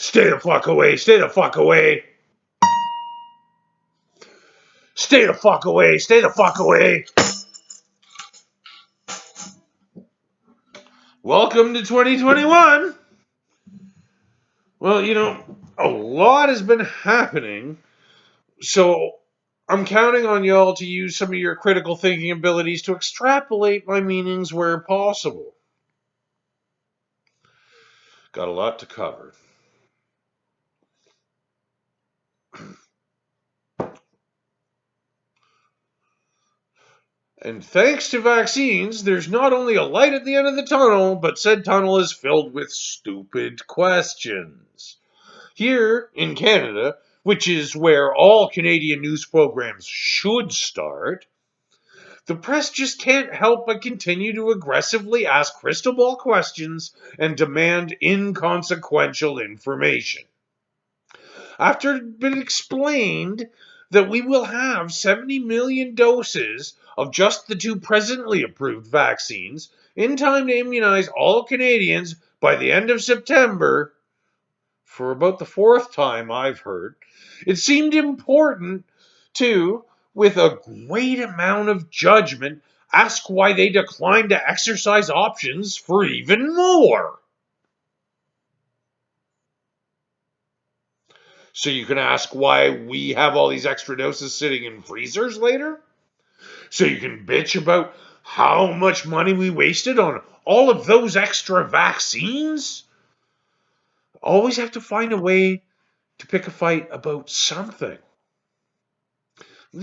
Stay the fuck away. Stay the fuck away. Stay the fuck away. Stay the fuck away. Welcome to 2021. Well, a lot has been happening, so I'm counting on y'all to use some of your critical thinking abilities to extrapolate my meanings where possible. Got a lot to cover. And thanks to vaccines, there's not only a light at the end of the tunnel, but said tunnel is filled with stupid questions. Here in Canada, which is where all Canadian news programs should start, the press just can't help but continue to aggressively ask crystal ball questions and demand inconsequential information. After it had been explained that we will have 70 million doses of just the two presently approved vaccines in time to immunize all Canadians by the end of September, for about the fourth time I've heard, it seemed important to, with a great amount of judgment, ask why they declined to exercise options for even more. So you can ask why we have all these extra doses sitting in freezers later? So you can bitch about how much money we wasted on all of those extra vaccines? Always have to find a way to pick a fight about something.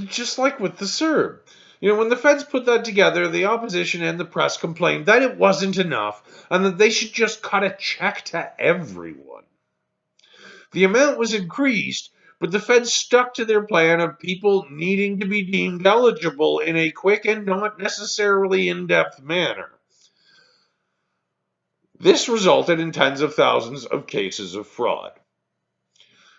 Just like with the CERB. When the feds put that together, the opposition and the press complained that it wasn't enough and that they should just cut a check to everyone. The amount was increased, but the feds stuck to their plan of people needing to be deemed eligible in a quick and not necessarily in-depth manner. This resulted in tens of thousands of cases of fraud.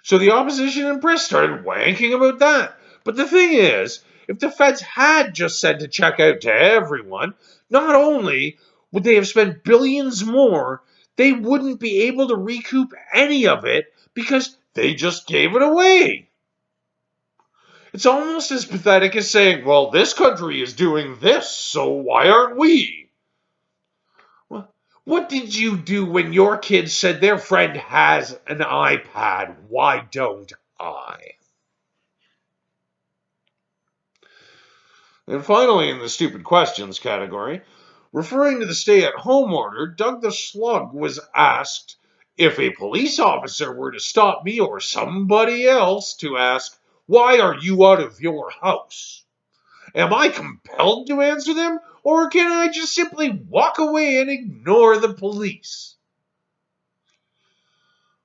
So the opposition and press started wanking about that. But the thing is, if the feds had just said to check out to everyone, not only would they have spent billions more, they wouldn't be able to recoup any of it because they just gave it away. It's almost as pathetic as saying, well, this country is doing this, so why aren't we? Well, what did you do when your kid said their friend has an iPad? Why don't I? And finally, in the stupid questions category, referring to the stay-at-home order, Doug the Slug was asked if a police officer were to stop me or somebody else to ask, why are you out of your house? Am I compelled to answer them, or can I just simply walk away and ignore the police?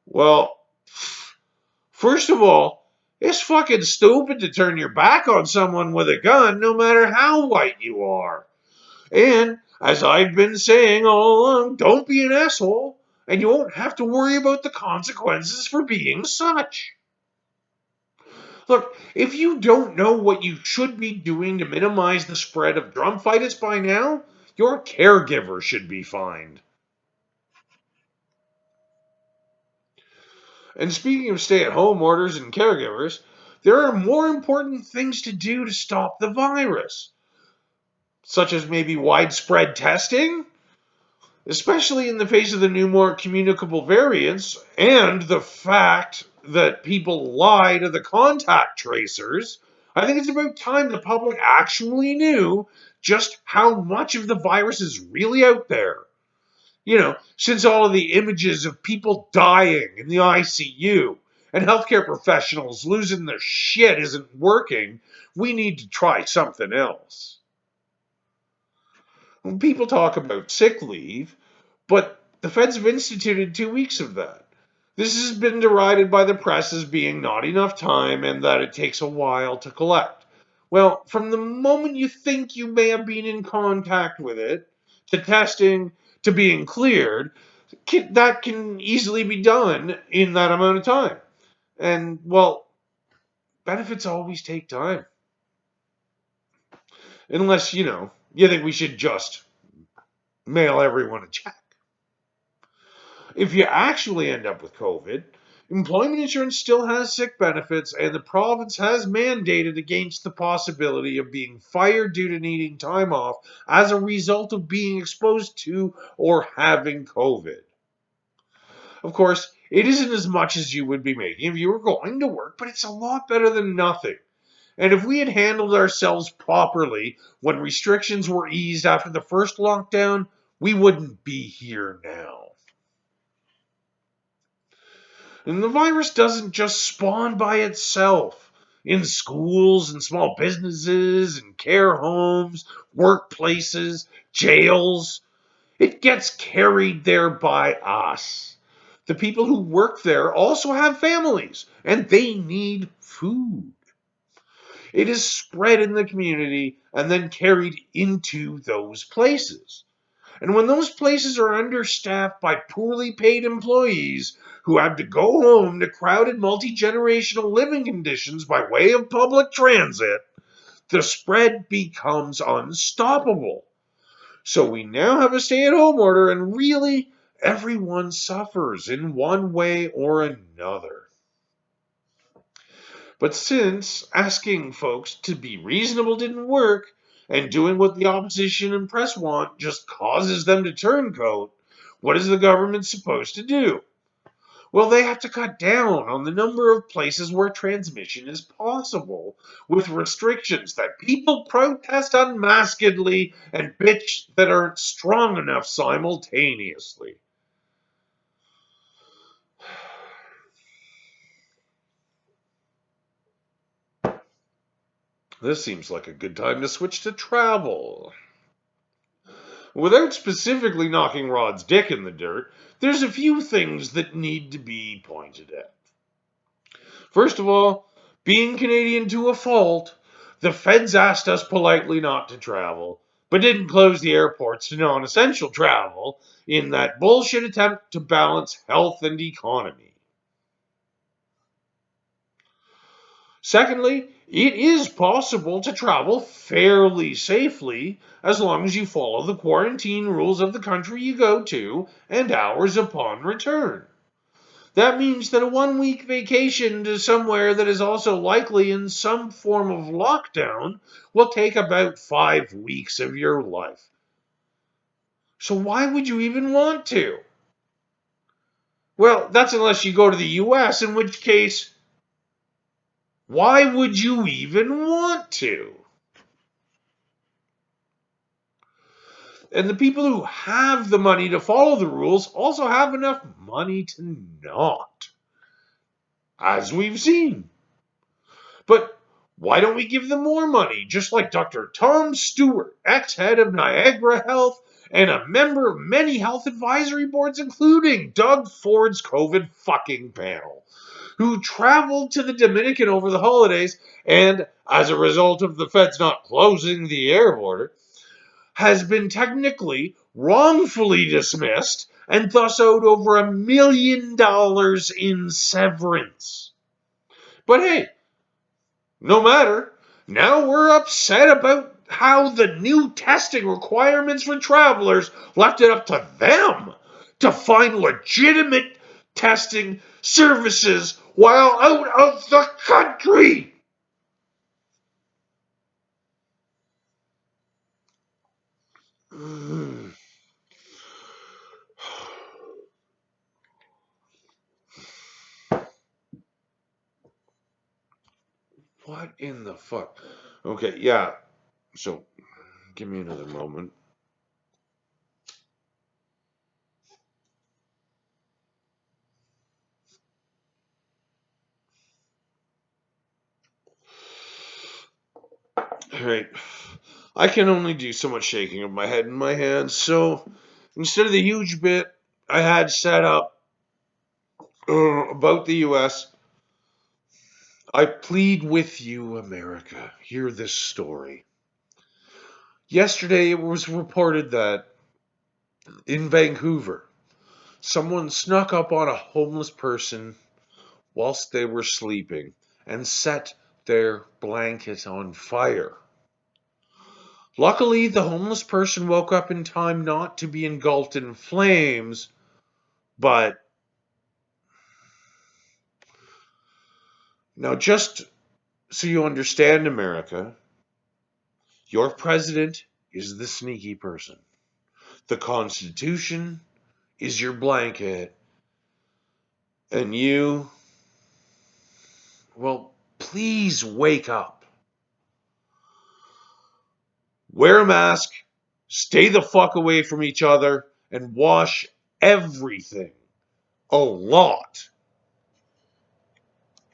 Well, first of all, it's fucking stupid to turn your back on someone with a gun, no matter how white you are. And, as I've been saying all along, don't be an asshole, and you won't have to worry about the consequences for being such. Look, if you don't know what you should be doing to minimize the spread of drumfitis by now, your caregiver should be fined. And speaking of stay-at-home orders and caregivers, there are more important things to do to stop the virus, such as maybe widespread testing, especially in the face of the new, more communicable variants, and the fact that people lie to the contact tracers. I think it's about time the public actually knew just how much of the virus is really out there. Since all of the images of people dying in the ICU and healthcare professionals losing their shit isn't working, we need to try something else. When people talk about sick leave, but the feds have instituted 2 weeks of that. This has been derided by the press as being not enough time and that it takes a while to collect. Well, from the moment you think you may have been in contact with it, to testing, to being cleared, that can easily be done in that amount of time. And, well, benefits always take time. Unless, you think we should just mail everyone a check. If you actually end up with COVID, Employment insurance still has sick benefits, and the province has mandated against the possibility of being fired due to needing time off as a result of being exposed to or having COVID. Of course, it isn't as much as you would be making if you were going to work, but it's a lot better than nothing. And if we had handled ourselves properly when restrictions were eased after the first lockdown, we wouldn't be here now. And the virus doesn't just spawn by itself. In schools and small businesses and care homes, workplaces, jails, it gets carried there by us. The people who work there also have families and they need food. It is spread in the community and then carried into those places. And when those places are understaffed by poorly paid employees who have to go home to crowded multi generational living conditions by way of public transit, the spread becomes unstoppable. So we now have a stay at home order, and really, everyone suffers in one way or another. But since asking folks to be reasonable didn't work, and doing what the opposition and press want just causes them to turncoat, what is the government supposed to do? Well, they have to cut down on the number of places where transmission is possible, with restrictions that people protest unmaskedly and bitch that aren't strong enough simultaneously. This seems like a good time to switch to travel. Without specifically knocking Rod's dick in the dirt, there's a few things that need to be pointed at. First of all, being Canadian to a fault, the feds asked us politely not to travel, but didn't close the airports to non essential travel in that bullshit attempt to balance health and economy. Secondly, it is possible to travel fairly safely as long as you follow the quarantine rules of the country you go to and hours upon return. That means that a 1 week vacation to somewhere that is also likely in some form of lockdown will take about 5 weeks of your life. So, why would you even want to? Well, that's unless you go to the US, in which case, why would you even want to? And the people who have the money to follow the rules also have enough money to not, as we've seen. But why don't we give them more money, just like Dr. Tom Stewart, ex-head of Niagara Health and a member of many health advisory boards, including Doug Ford's COVID fucking panel, who traveled to the Dominican over the holidays and, as a result of the feds not closing the air border, has been technically wrongfully dismissed and thus owed over $1 million in severance. But hey, no matter. Now we're upset about how the new testing requirements for travelers left it up to them to find legitimate testing services while out of the country. What in the fuck? Okay, yeah. So, give me another moment. All right. I can only do so much shaking of my head and my hands, so instead of the huge bit I had set up about the US, I plead with you, America. Hear this story. Yesterday, it was reported that in Vancouver, someone snuck up on a homeless person whilst they were sleeping and set their blanket on fire. Luckily, the homeless person woke up in time not to be engulfed in flames, but Now, just so you understand, America, your president is the sneaky person. The Constitution is your blanket. And you, well, please wake up. Wear a mask, stay the fuck away from each other, and wash everything a lot